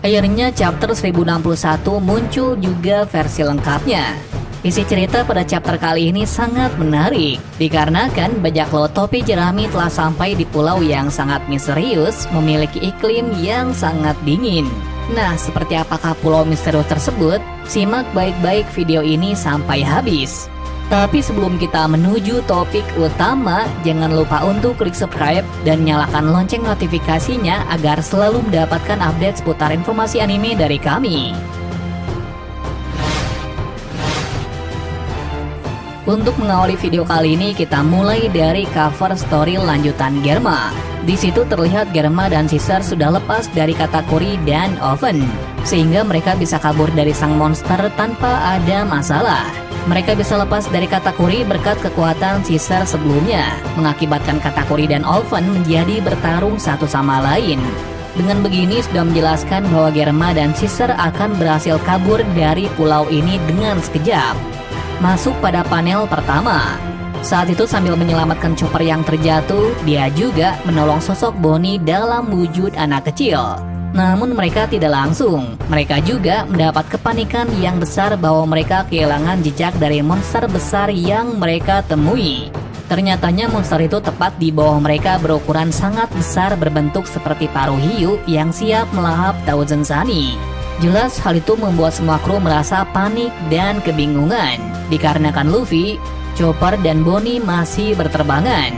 Akhirnya chapter 1061 muncul juga versi lengkapnya. Isi cerita pada chapter kali ini sangat menarik, dikarenakan bajak laut topi jerami telah sampai di pulau yang sangat misterius, memiliki iklim yang sangat dingin. Nah, seperti apakah pulau misterius tersebut? Simak baik-baik video ini sampai habis. Tapi sebelum kita menuju topik utama, jangan lupa untuk klik subscribe dan nyalakan lonceng notifikasinya agar selalu mendapatkan update seputar informasi anime dari kami. Untuk mengawali video kali ini, kita mulai dari cover story lanjutan Germa. Di situ terlihat Germa dan Caesar sudah lepas dari Katakuri dan Oven, sehingga mereka bisa kabur dari sang monster tanpa ada masalah. Mereka bisa lepas dari Katakuri berkat kekuatan Caesar sebelumnya, mengakibatkan Katakuri dan Oven menjadi bertarung satu sama lain. Dengan begini sudah menjelaskan bahwa Germa dan Caesar akan berhasil kabur dari pulau ini dengan sekejap. Masuk pada panel pertama. Saat itu sambil menyelamatkan chopper yang terjatuh, dia juga menolong sosok Bonnie dalam wujud anak kecil. Namun mereka tidak langsung. Mereka juga mendapat kepanikan yang besar bahwa mereka kehilangan jejak dari monster besar yang mereka temui. Ternyatanya monster itu tepat di bawah mereka berukuran sangat besar berbentuk seperti paruh hiu yang siap melahap Thousand Sunny. Jelas hal itu membuat semua kru merasa panik dan kebingungan, dikarenakan Luffy, Chopper, dan Bonnie masih berterbangan.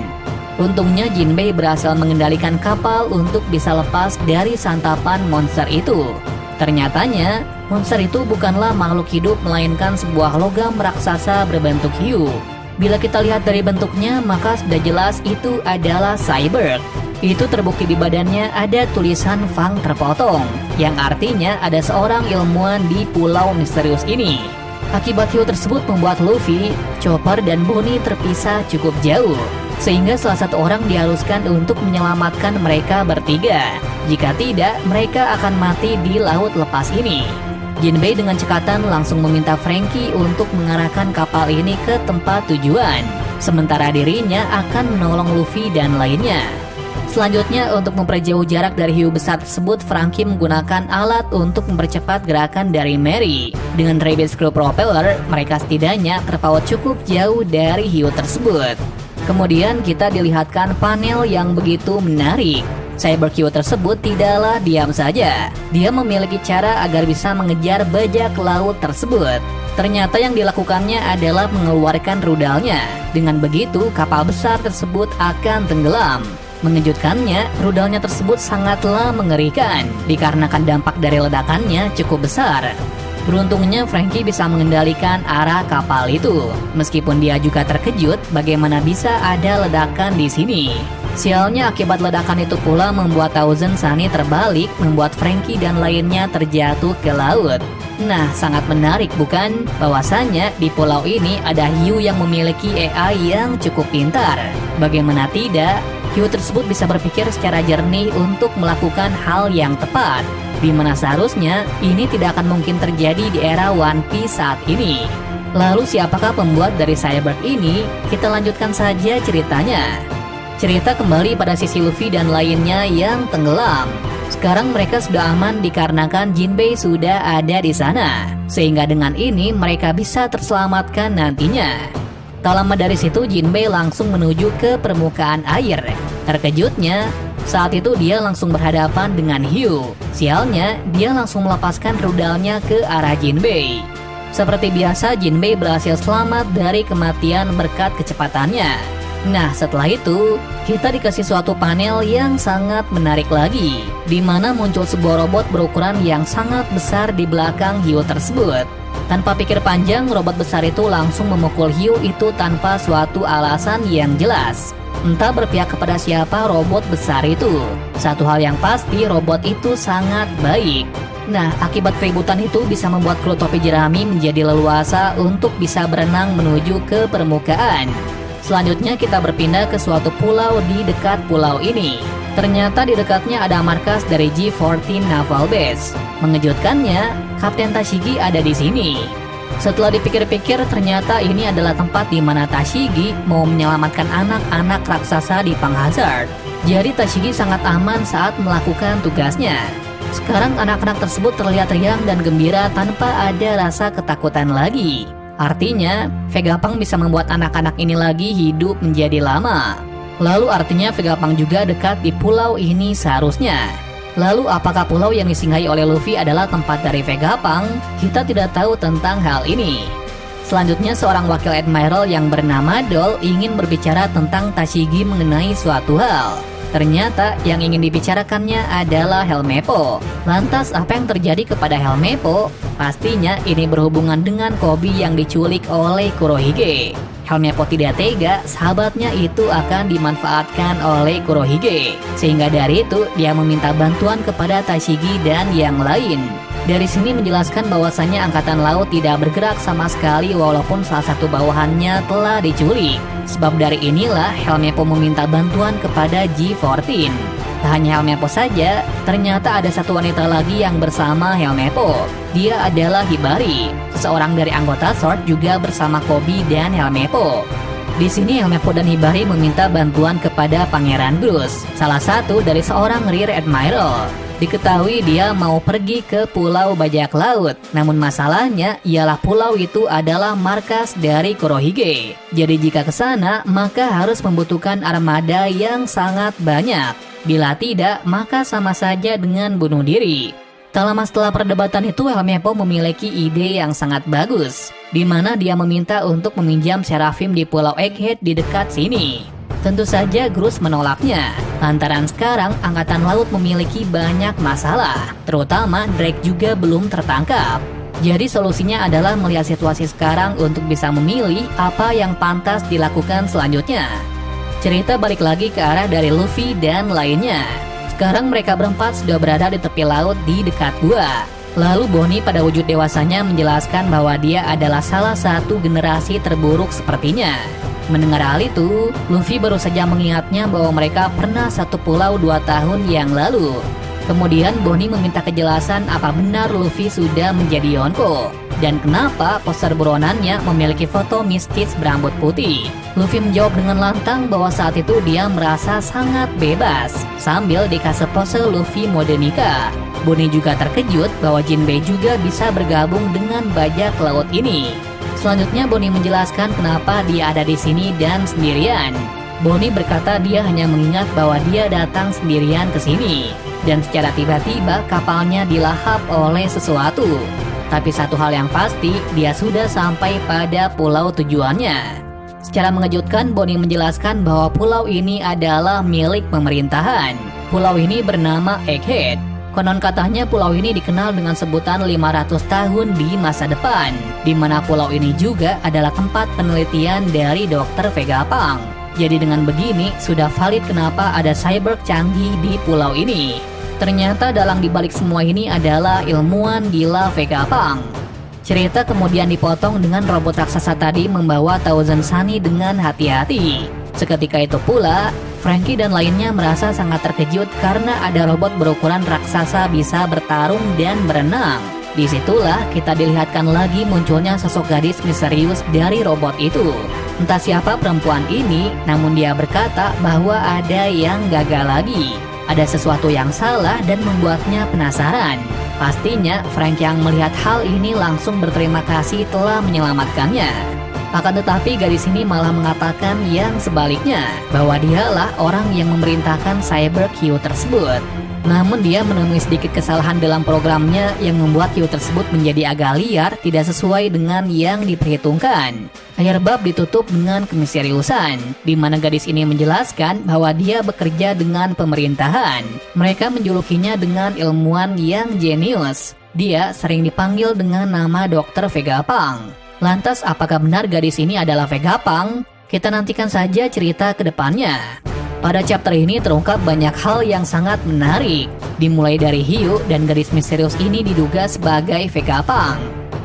Untungnya Jinbei berhasil mengendalikan kapal untuk bisa lepas dari santapan monster itu. Ternyatanya, monster itu bukanlah makhluk hidup melainkan sebuah logam raksasa berbentuk hiu. Bila kita lihat dari bentuknya, maka sudah jelas itu adalah Cyborg. Itu terbukti di badannya ada tulisan Fang terpotong, yang artinya ada seorang ilmuwan di pulau misterius ini. Akibat hiu tersebut membuat Luffy, Chopper, dan Bonnie terpisah cukup jauh, sehingga salah satu orang diharuskan untuk menyelamatkan mereka bertiga. Jika tidak, mereka akan mati di laut lepas ini. Jinbei dengan cekatan langsung meminta Franky untuk mengarahkan kapal ini ke tempat tujuan, sementara dirinya akan menolong Luffy dan lainnya. Selanjutnya, untuk memperjauh jarak dari hiu besar tersebut, Franky menggunakan alat untuk mempercepat gerakan dari Mary. Dengan Rabbit Screw Propeller, mereka setidaknya terpaut cukup jauh dari hiu tersebut. Kemudian kita dilihatkan panel yang begitu menarik. Cyber hiu tersebut tidaklah diam saja. Dia memiliki cara agar bisa mengejar bajak laut tersebut. Ternyata yang dilakukannya adalah mengeluarkan rudalnya. Dengan begitu, kapal besar tersebut akan tenggelam. Mengejutkannya, rudalnya tersebut sangatlah mengerikan, dikarenakan dampak dari ledakannya cukup besar. Beruntungnya Franky bisa mengendalikan arah kapal itu, meskipun dia juga terkejut bagaimana bisa ada ledakan di sini. Sialnya akibat ledakan itu pula membuat Thousand Sunny terbalik, membuat Franky dan lainnya terjatuh ke laut. Nah, sangat menarik bukan? Bahwasannya di pulau ini ada hiu yang memiliki AI yang cukup pintar. Bagaimana tidak? Hiu tersebut bisa berpikir secara jernih untuk melakukan hal yang tepat, di mana seharusnya ini tidak akan mungkin terjadi di era One Piece saat ini. Lalu siapakah pembuat dari Cyborg ini? Kita lanjutkan saja ceritanya. Cerita kembali pada sisi Luffy dan lainnya yang tenggelam. Sekarang mereka sudah aman dikarenakan Jinbei sudah ada di sana, sehingga dengan ini mereka bisa terselamatkan nantinya. Tak lama dari situ Jinbei langsung menuju ke permukaan air. Terkejutnya, saat itu dia langsung berhadapan dengan hiu. Sialnya, dia langsung melepaskan rudalnya ke arah Jinbei. Seperti biasa, Jinbei berhasil selamat dari kematian berkat kecepatannya. Nah, setelah itu, kita dikasih suatu panel yang sangat menarik lagi, di mana muncul sebuah robot berukuran yang sangat besar di belakang hiu tersebut. Tanpa pikir panjang, robot besar itu langsung memukul hiu itu tanpa suatu alasan yang jelas. Entah berpihak kepada siapa robot besar itu. Satu hal yang pasti, robot itu sangat baik. Nah, akibat keributan itu bisa membuat kru topi jerami menjadi leluasa untuk bisa berenang menuju ke permukaan. Selanjutnya kita berpindah ke suatu pulau di dekat pulau ini. Ternyata di dekatnya ada markas dari G14 Naval Base. Mengejutkannya, Kapten Tashigi ada di sini. Setelah dipikir-pikir, ternyata ini adalah tempat di mana Tashigi mau menyelamatkan anak-anak raksasa di Pang Hazard. Jadi Tashigi sangat aman saat melakukan tugasnya. Sekarang anak-anak tersebut terlihat riang dan gembira tanpa ada rasa ketakutan lagi. Artinya, Vegapunk bisa membuat anak-anak ini lagi hidup menjadi lama. Lalu artinya Vegapunk juga dekat di pulau ini seharusnya. Lalu apakah pulau yang disinggahi oleh Luffy adalah tempat dari Vegapunk? Kita tidak tahu tentang hal ini. Selanjutnya seorang wakil admiral yang bernama Dol ingin berbicara tentang Tashigi mengenai suatu hal. Ternyata yang ingin dibicarakannya adalah Helmeppo. Lantas apa yang terjadi kepada Helmeppo? Pastinya ini berhubungan dengan Koby yang diculik oleh Kurohige. Helmeppo tidak tega sahabatnya itu akan dimanfaatkan oleh Kurohige. Sehingga dari itu dia meminta bantuan kepada Tashigi dan yang lain. Dari sini menjelaskan bahwasannya angkatan laut tidak bergerak sama sekali walaupun salah satu bawahannya telah diculik. Sebab dari inilah Helmeppo meminta bantuan kepada G14. Tak hanya Helmeppo saja, ternyata ada satu wanita lagi yang bersama Helmeppo. Dia adalah Hibari, seseorang dari anggota Sword juga bersama Koby dan Helmeppo. Di sini Helmeppo dan Hibari meminta bantuan kepada Pangeran Groose, salah satu dari seorang Rear Admiral. Diketahui dia mau pergi ke Pulau Bajak Laut, namun masalahnya ialah pulau itu adalah markas dari Kurohige. Jadi jika ke sana, maka harus membutuhkan armada yang sangat banyak. Bila tidak, maka sama saja dengan bunuh diri. Tak lama setelah perdebatan itu, Helmeppo memiliki ide yang sangat bagus, di mana dia meminta untuk meminjam Seraphim di Pulau Egghead di dekat sini. Tentu saja Groose menolaknya, lantaran sekarang Angkatan Laut memiliki banyak masalah, terutama Drake juga belum tertangkap. Jadi solusinya adalah melihat situasi sekarang untuk bisa memilih apa yang pantas dilakukan selanjutnya. Cerita balik lagi ke arah dari Luffy dan lainnya. Sekarang mereka berempat sudah berada di tepi laut di dekat gua. Lalu Bonnie pada wujud dewasanya menjelaskan bahwa dia adalah salah satu generasi terburuk sepertinya. Mendengar hal itu, Luffy baru saja mengingatnya bahwa mereka pernah satu pulau 2 tahun yang lalu. Kemudian Bonnie meminta kejelasan apa benar Luffy sudah menjadi Yonko, dan kenapa poster buronannya memiliki foto mistis berambut putih. Luffy menjawab dengan lantang bahwa saat itu dia merasa sangat bebas, sambil dikasih pose Luffy mode nikah. Bonnie juga terkejut bahwa Jinbei juga bisa bergabung dengan bajak laut ini. Selanjutnya Bonnie menjelaskan kenapa dia ada di sini dan sendirian. Bonnie berkata dia hanya mengingat bahwa dia datang sendirian ke sini, dan secara tiba-tiba kapalnya dilahap oleh sesuatu. Tapi satu hal yang pasti, dia sudah sampai pada pulau tujuannya. Secara mengejutkan, Bonnie menjelaskan bahwa pulau ini adalah milik pemerintahan. Pulau ini bernama Egghead. Konon katanya pulau ini dikenal dengan sebutan 500 tahun di masa depan, di mana pulau ini juga adalah tempat penelitian dari Dr. Vegapunk. Jadi dengan begini, sudah valid kenapa ada cyborg canggih di pulau ini. Ternyata dalang dibalik semua ini adalah ilmuwan gila Vegapunk. Cerita kemudian dipotong dengan robot raksasa tadi membawa Thousand Sunny dengan hati-hati. Seketika itu pula, Franky dan lainnya merasa sangat terkejut karena ada robot berukuran raksasa bisa bertarung dan berenang. Disitulah kita dilihatkan lagi munculnya sosok gadis misterius dari robot itu. Entah siapa perempuan ini, namun dia berkata bahwa ada yang gagal lagi. Ada sesuatu yang salah dan membuatnya penasaran. Pastinya Frank yang melihat hal ini langsung berterima kasih telah menyelamatkannya. Akan tetapi gadis ini malah mengatakan yang sebaliknya, bahwa dialah orang yang memerintahkan Cyber Q tersebut. Namun dia menemui sedikit kesalahan dalam programnya yang membuat Q tersebut menjadi agak liar, tidak sesuai dengan yang diperhitungkan. Akhir bab ditutup dengan kemisteriusan, di mana gadis ini menjelaskan bahwa dia bekerja dengan pemerintahan. Mereka menjulukinya dengan ilmuwan yang jenius. Dia sering dipanggil dengan nama Dr. Vegapunk. Lantas apakah benar gadis ini adalah Vegapunk? Kita nantikan saja cerita ke depannya. Pada chapter ini terungkap banyak hal yang sangat menarik. Dimulai dari hiu dan gadis misterius ini diduga sebagai Vegapunk,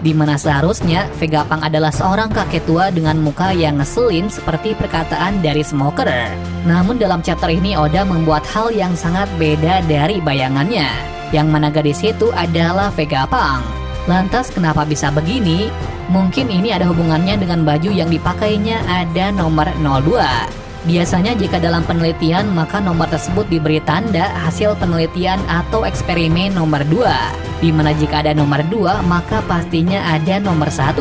di mana seharusnya Vegapunk adalah seorang kakek tua dengan muka yang ngeselin seperti perkataan dari Smoker. Namun dalam chapter ini Oda membuat hal yang sangat beda dari bayangannya, yang mana gadis itu adalah Vegapunk. Lantas kenapa bisa begini? Mungkin ini ada hubungannya dengan baju yang dipakainya ada nomor 02. Biasanya jika dalam penelitian maka nomor tersebut diberi tanda hasil penelitian atau eksperimen nomor 2. Dimana jika ada nomor 2 maka pastinya ada nomor 1.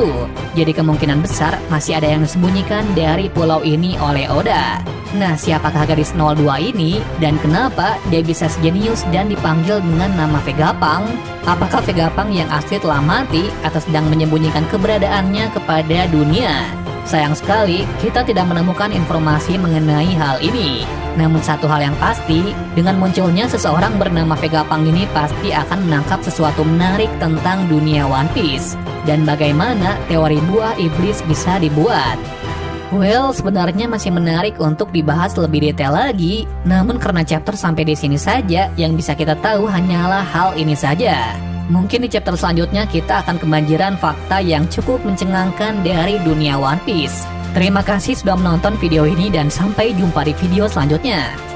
Jadi kemungkinan besar masih ada yang disembunyikan dari pulau ini oleh Oda. Nah, siapakah gadis 02 ini dan kenapa dia bisa sejenius dan dipanggil dengan nama Vegapunk? Apakah Vegapunk yang asli telah mati atau sedang menyembunyikan keberadaannya kepada dunia? Sayang sekali, kita tidak menemukan informasi mengenai hal ini. Namun satu hal yang pasti, dengan munculnya seseorang bernama Vegapunk ini pasti akan menangkap sesuatu menarik tentang dunia One Piece. Dan bagaimana teori buah iblis bisa dibuat. Well, sebenarnya masih menarik untuk dibahas lebih detail lagi. Namun karena chapter sampai di sini saja, yang bisa kita tahu hanyalah hal ini saja. Mungkin di chapter selanjutnya kita akan kebanjiran fakta yang cukup mencengangkan dari dunia One Piece. Terima kasih sudah menonton video ini dan sampai jumpa di video selanjutnya.